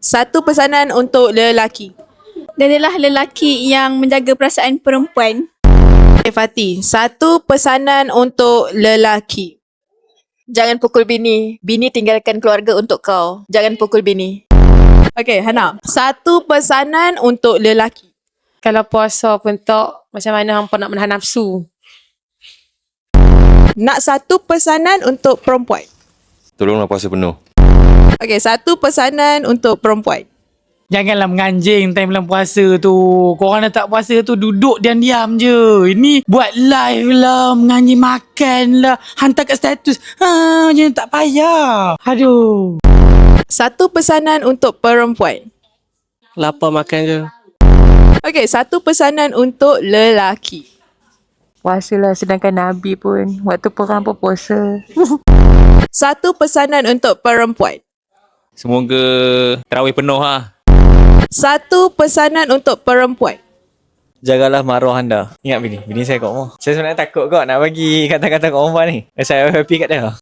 Satu pesanan untuk lelaki. Jadilah lelaki yang menjaga perasaan perempuan. Okay, Fatih. Satu pesanan untuk lelaki. Jangan pukul bini. Bini tinggalkan keluarga untuk kau. Jangan pukul bini. Okay, Hana. Satu pesanan untuk lelaki. Kalau puasa pun tak, macam mana hampa nak menahan nafsu? Nak satu pesanan untuk perempuan. Tolonglah puasa penuh. Okay, satu pesanan untuk perempuan. Janganlah menganjing time bulan puasa tu. Korang dah tak puasa tu duduk diam-diam je. Ini buat live lah, menganjing makan lah, hantar kat status. Macam tak payah. Aduh. Satu pesanan untuk perempuan. Lapar makan je. Okay, satu pesanan untuk lelaki. Puasa lah, sedangkan Nabi pun waktu perang pun puasa. Satu pesanan untuk perempuan. Semoga tarawih penuh ha. Satu pesanan untuk perempuan. Jagalah maruah anda. Ingat bini saya kat rumah. Saya sebenarnya takut kot nak bagi kata-kata kat rumah ni. Saya happy kat dia.